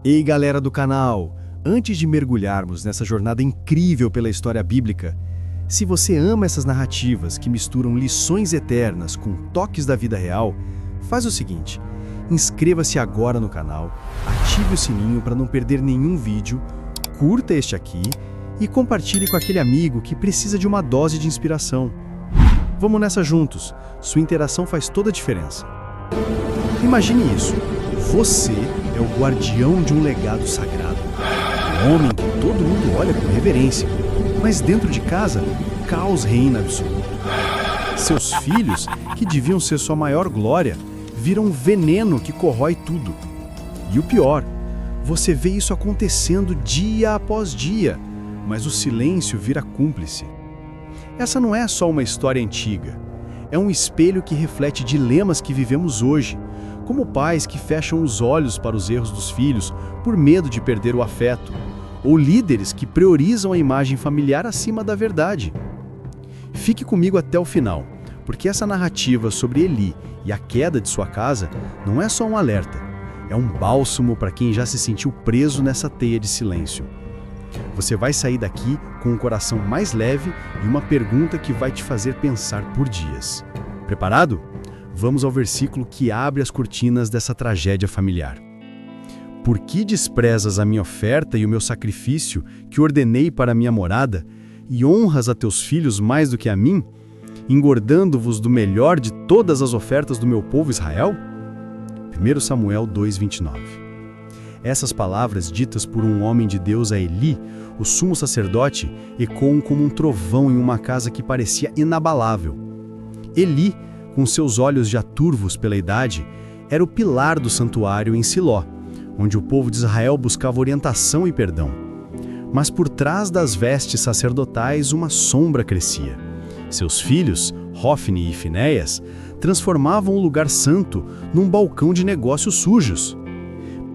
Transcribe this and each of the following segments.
Ei, galera do canal! Antes de mergulharmos nessa jornada incrível pela história bíblica, se você ama essas narrativas que misturam lições eternas com toques da vida real, faz o seguinte: inscreva-se agora no canal, ative o sininho para não perder nenhum vídeo, curta este aqui e compartilhe com aquele amigo que precisa de uma dose de inspiração. Vamos nessa juntos, sua interação faz toda a diferença. Imagine isso, você é o guardião de um legado sagrado, um homem que todo mundo olha com reverência, mas dentro de casa, caos reina absoluto. Seus filhos, que deviam ser sua maior glória, viram veneno que corrói tudo. E o pior, você vê isso acontecendo dia após dia, mas o silêncio vira cúmplice. Essa não é só uma história antiga, é um espelho que reflete dilemas que vivemos hoje, como pais que fecham os olhos para os erros dos filhos por medo de perder o afeto, ou líderes que priorizam a imagem familiar acima da verdade. Fique comigo até o final, porque essa narrativa sobre Eli e a queda de sua casa não é só um alerta, é um bálsamo para quem já se sentiu preso nessa teia de silêncio. Você vai sair daqui com um coração mais leve e uma pergunta que vai te fazer pensar por dias. Preparado? Vamos ao versículo que abre as cortinas dessa tragédia familiar. Por que desprezas a minha oferta e o meu sacrifício que ordenei para a minha morada, e honras a teus filhos mais do que a mim, engordando-vos do melhor de todas as ofertas do meu povo Israel? 1 Samuel 2:29. Essas palavras ditas por um homem de Deus a Eli, o sumo sacerdote, ecoam como um trovão em uma casa que parecia inabalável. Eli, com seus olhos já turvos pela idade, era o pilar do santuário em Siló, onde o povo de Israel buscava orientação e perdão. Mas por trás das vestes sacerdotais uma sombra crescia. Seus filhos, Hofni e Finéias, transformavam o lugar santo num balcão de negócios sujos.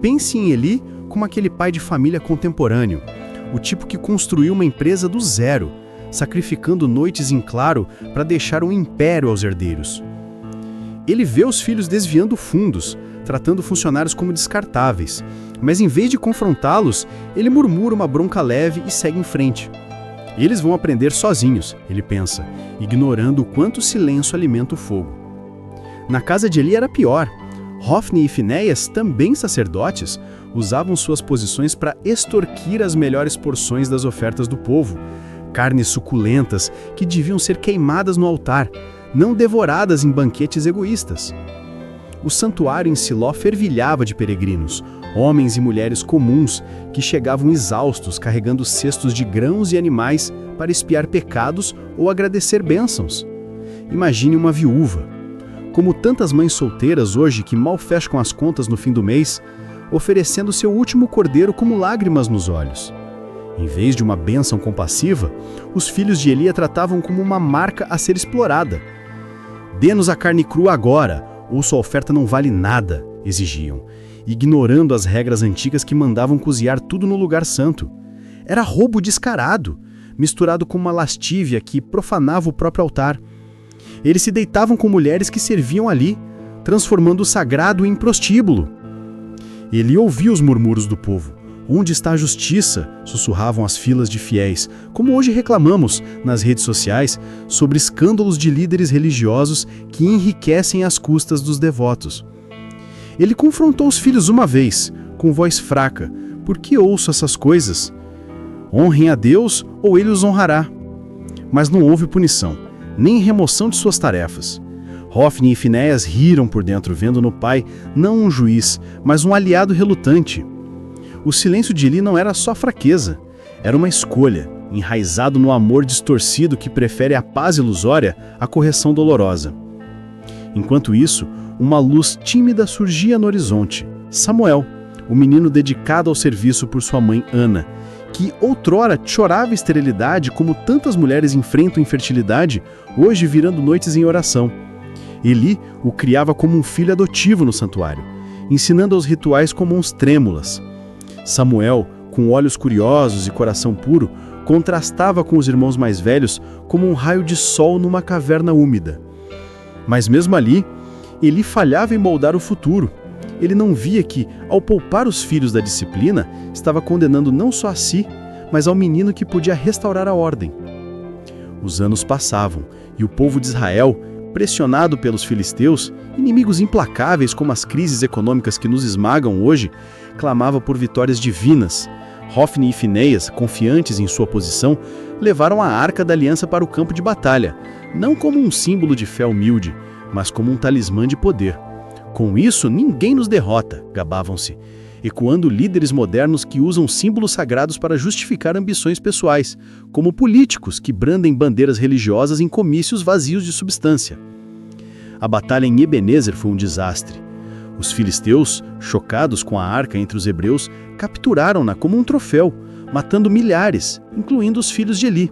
Pense em Eli como aquele pai de família contemporâneo, o tipo que construiu uma empresa do zero, sacrificando noites em claro para deixar um império aos herdeiros. Ele vê os filhos desviando fundos, tratando funcionários como descartáveis, mas em vez de confrontá-los, ele murmura uma bronca leve e segue em frente. Eles vão aprender sozinhos, ele pensa, ignorando o quanto o silêncio alimenta o fogo. Na casa de Eli era pior. Hofni e Finéias, também sacerdotes, usavam suas posições para extorquir as melhores porções das ofertas do povo, carnes suculentas que deviam ser queimadas no altar, não devoradas em banquetes egoístas. O santuário em Siló fervilhava de peregrinos, homens e mulheres comuns que chegavam exaustos carregando cestos de grãos e animais para expiar pecados ou agradecer bênçãos. Imagine uma viúva, como tantas mães solteiras hoje que mal fecham as contas no fim do mês, oferecendo seu último cordeiro como lágrimas nos olhos. Em vez de uma bênção compassiva, os filhos de Eli a tratavam como uma marca a ser explorada. Dê-nos a carne crua agora, ou sua oferta não vale nada, exigiam, ignorando as regras antigas que mandavam cozinhar tudo no lugar santo. Era roubo descarado, misturado com uma lascívia que profanava o próprio altar. Eles se deitavam com mulheres que serviam ali, transformando o sagrado em prostíbulo. Ele ouvia os murmúrios do povo. Onde está a justiça? Sussurravam as filas de fiéis, como hoje reclamamos nas redes sociais sobre escândalos de líderes religiosos que enriquecem às custas dos devotos. Ele confrontou os filhos uma vez, com voz fraca: por que ouço essas coisas? Honrem a Deus ou ele os honrará. Mas não houve punição, nem remoção de suas tarefas. Hofni e Finéias riram por dentro, vendo no pai não um juiz, mas um aliado relutante. O silêncio de Eli não era só fraqueza, era uma escolha, enraizado no amor distorcido que prefere a paz ilusória à correção dolorosa. Enquanto isso, uma luz tímida surgia no horizonte. Samuel, o menino dedicado ao serviço por sua mãe Ana, que outrora chorava esterilidade como tantas mulheres enfrentam infertilidade, hoje virando noites em oração. Eli o criava como um filho adotivo no santuário, ensinando aos rituais com mãos trêmulas. Samuel, com olhos curiosos e coração puro, contrastava com os irmãos mais velhos como um raio de sol numa caverna úmida. Mas mesmo ali, Eli falhava em moldar o futuro. Ele não via que, ao poupar os filhos da disciplina, estava condenando não só a si, mas ao menino que podia restaurar a ordem. Os anos passavam e o povo de Israel, pressionado pelos filisteus, inimigos implacáveis como as crises econômicas que nos esmagam hoje, clamava por vitórias divinas. Hofni e Finéias, confiantes em sua posição, levaram a arca da aliança para o campo de batalha, não como um símbolo de fé humilde, mas como um talismã de poder. Com isso, ninguém nos derrota, gabavam-se, ecoando líderes modernos que usam símbolos sagrados para justificar ambições pessoais, como políticos que brandem bandeiras religiosas em comícios vazios de substância. A batalha em Ebenezer foi um desastre. Os filisteus, chocados com a arca entre os hebreus, capturaram-na como um troféu, matando milhares, incluindo os filhos de Eli.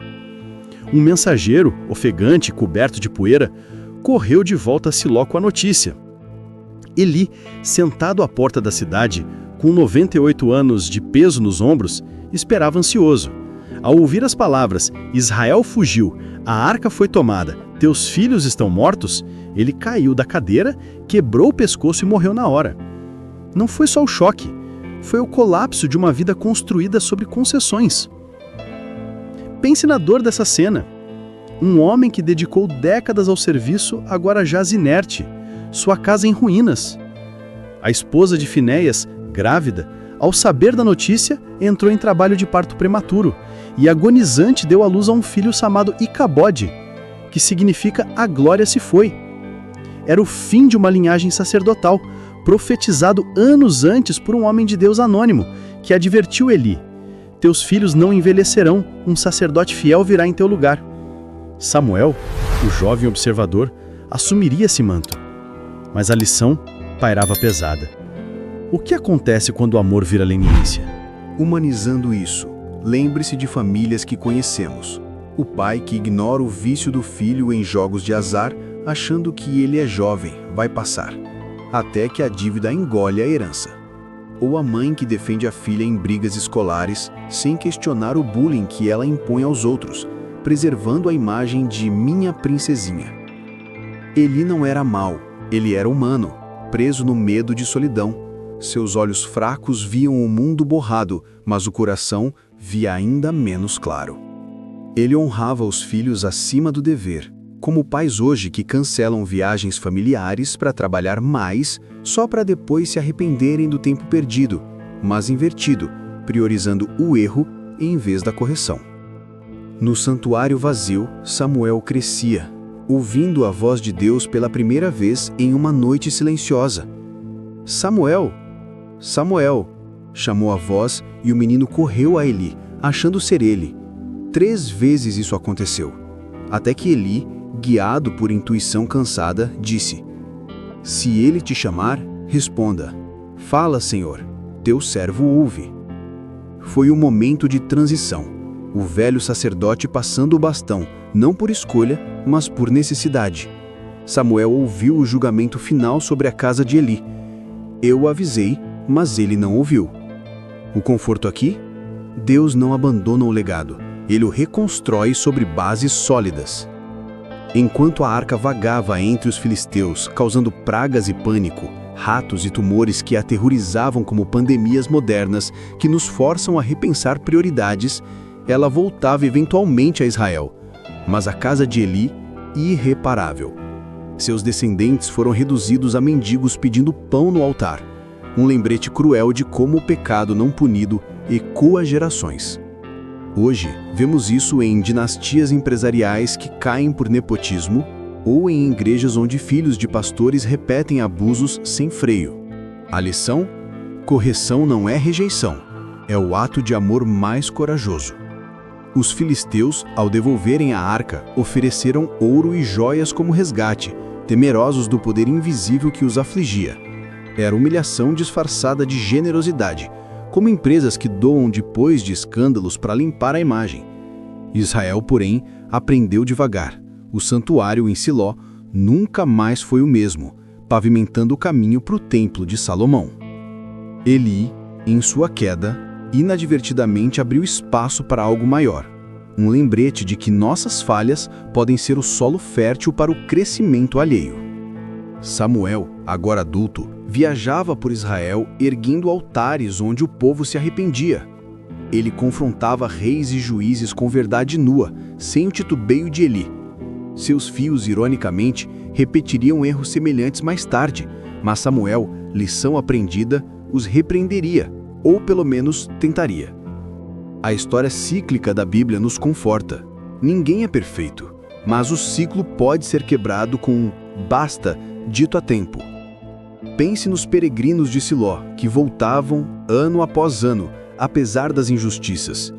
Um mensageiro, ofegante e coberto de poeira, correu de volta a Siló com a notícia. Eli, sentado à porta da cidade, com 98 anos de peso nos ombros, esperava ansioso. Ao ouvir as palavras, Israel fugiu, a arca foi tomada, teus filhos estão mortos, ele caiu da cadeira, quebrou o pescoço e morreu na hora. Não foi só o choque, foi o colapso de uma vida construída sobre concessões. Pense na dor dessa cena. Um homem que dedicou décadas ao serviço agora jaz inerte, sua casa em ruínas. A esposa de Finéias, grávida, ao saber da notícia, entrou em trabalho de parto prematuro e agonizante deu à luz a um filho chamado Icabode, que significa a glória se foi. Era o fim de uma linhagem sacerdotal, profetizado anos antes por um homem de Deus anônimo, que advertiu Eli: teus filhos não envelhecerão, um sacerdote fiel virá em teu lugar. Samuel, o jovem observador, assumiria esse manto. Mas a lição pairava pesada. O que acontece quando o amor vira leniência? Humanizando isso, lembre-se de famílias que conhecemos. O pai que ignora o vício do filho em jogos de azar, achando que ele é jovem, vai passar, até que a dívida engole a herança. Ou a mãe que defende a filha em brigas escolares, sem questionar o bullying que ela impõe aos outros, preservando a imagem de minha princesinha. Eli não era mau, ele era humano, preso no medo de solidão. Seus olhos fracos viam o mundo borrado, mas o coração via ainda menos claro. Ele honrava os filhos acima do dever, como pais hoje que cancelam viagens familiares para trabalhar mais, só para depois se arrependerem do tempo perdido, mas invertido, priorizando o erro em vez da correção. No santuário vazio, Samuel crescia, ouvindo a voz de Deus pela primeira vez em uma noite silenciosa. Samuel! Samuel! Chamou a voz e o menino correu a Eli, achando ser ele. 3 vezes isso aconteceu, até que Eli, guiado por intuição cansada, disse: se ele te chamar, responda: fala, Senhor, teu servo ouve. Foi um momento de transição, o velho sacerdote passando o bastão, não por escolha, mas por necessidade. Samuel ouviu o julgamento final sobre a casa de Eli. Eu o avisei, mas ele não ouviu. O conforto aqui? Deus não abandona o legado, ele o reconstrói sobre bases sólidas. Enquanto a arca vagava entre os filisteus, causando pragas e pânico, ratos e tumores que aterrorizavam como pandemias modernas que nos forçam a repensar prioridades, ela voltava eventualmente a Israel. Mas a casa de Eli, irreparável. Seus descendentes foram reduzidos a mendigos pedindo pão no altar. Um lembrete cruel de como o pecado não punido ecoa gerações. Hoje, vemos isso em dinastias empresariais que caem por nepotismo ou em igrejas onde filhos de pastores repetem abusos sem freio. A lição? Correção não é rejeição, é o ato de amor mais corajoso. Os filisteus, ao devolverem a arca, ofereceram ouro e joias como resgate, temerosos do poder invisível que os afligia. Era humilhação disfarçada de generosidade, como empresas que doam depois de escândalos para limpar a imagem. Israel, porém, aprendeu devagar. O santuário em Siló nunca mais foi o mesmo, pavimentando o caminho para o templo de Salomão. Eli, em sua queda, inadvertidamente abriu espaço para algo maior. Um lembrete de que nossas falhas podem ser o solo fértil para o crescimento alheio. Samuel, agora adulto, viajava por Israel erguendo altares onde o povo se arrependia. Ele confrontava reis e juízes com verdade nua, sem o titubeio de Eli. Seus filhos, ironicamente, repetiriam erros semelhantes mais tarde, mas Samuel, lição aprendida, os repreenderia, ou pelo menos tentaria. A história cíclica da Bíblia nos conforta. Ninguém é perfeito, mas o ciclo pode ser quebrado com um basta dito a tempo. Pense nos peregrinos de Siló, que voltavam ano após ano, apesar das injustiças.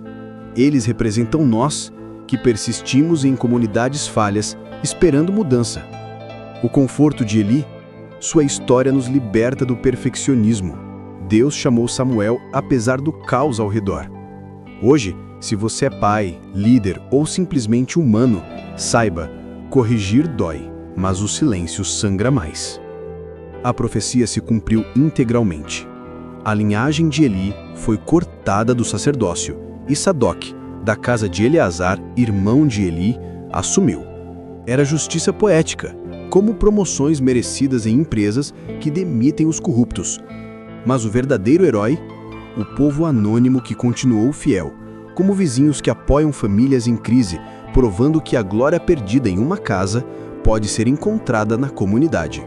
Eles representam nós, que persistimos em comunidades falhas, esperando mudança. O conforto de Eli, sua história nos liberta do perfeccionismo. Deus chamou Samuel apesar do caos ao redor. Hoje, se você é pai, líder ou simplesmente humano, saiba, corrigir dói, mas o silêncio sangra mais. A profecia se cumpriu integralmente. A linhagem de Eli foi cortada do sacerdócio e Sadoc, da casa de Eleazar, irmão de Eli, assumiu. Era justiça poética, como promoções merecidas em empresas que demitem os corruptos. Mas o verdadeiro herói, o povo anônimo que continuou fiel, como vizinhos que apoiam famílias em crise, provando que a glória perdida em uma casa pode ser encontrada na comunidade.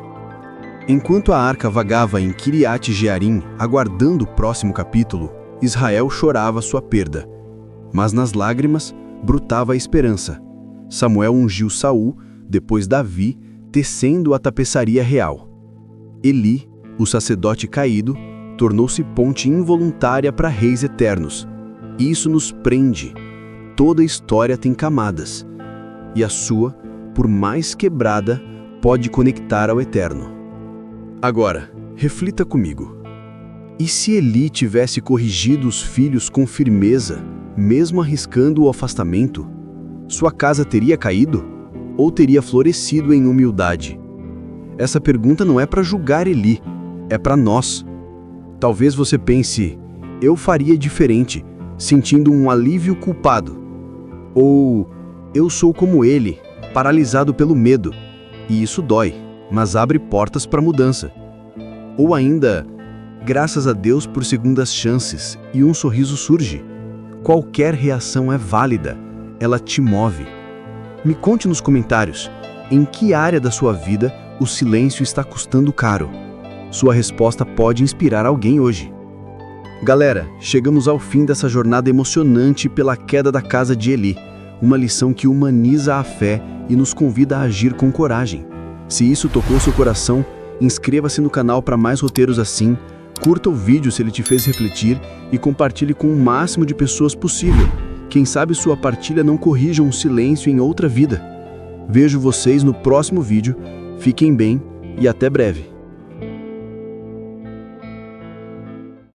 Enquanto a arca vagava em Kiriat Jearim, aguardando o próximo capítulo, Israel chorava sua perda. Mas nas lágrimas brotava a esperança. Samuel ungiu Saul, depois Davi, tecendo a tapeçaria real. Eli, o sacerdote caído, tornou-se ponte involuntária para reis eternos. Isso nos prende. Toda história tem camadas. E a sua, por mais quebrada, pode conectar ao eterno. Agora, reflita comigo. E se Eli tivesse corrigido os filhos com firmeza, mesmo arriscando o afastamento, sua casa teria caído ou teria florescido em humildade? Essa pergunta não é para julgar Eli, é para nós. Talvez você pense, eu faria diferente, sentindo um alívio culpado. Ou, eu sou como ele, paralisado pelo medo, e isso dói, mas abre portas para mudança. Ou ainda, graças a Deus por segundas chances e um sorriso surge. Qualquer reação é válida, ela te move. Me conte nos comentários, em que área da sua vida o silêncio está custando caro? Sua resposta pode inspirar alguém hoje. Galera, chegamos ao fim dessa jornada emocionante pela queda da casa de Eli, uma lição que humaniza a fé e nos convida a agir com coragem. Se isso tocou seu coração, inscreva-se no canal para mais roteiros assim, curta o vídeo se ele te fez refletir e compartilhe com o máximo de pessoas possível. Quem sabe sua partilha não corrija um silêncio em outra vida. Vejo vocês no próximo vídeo, fiquem bem e até breve.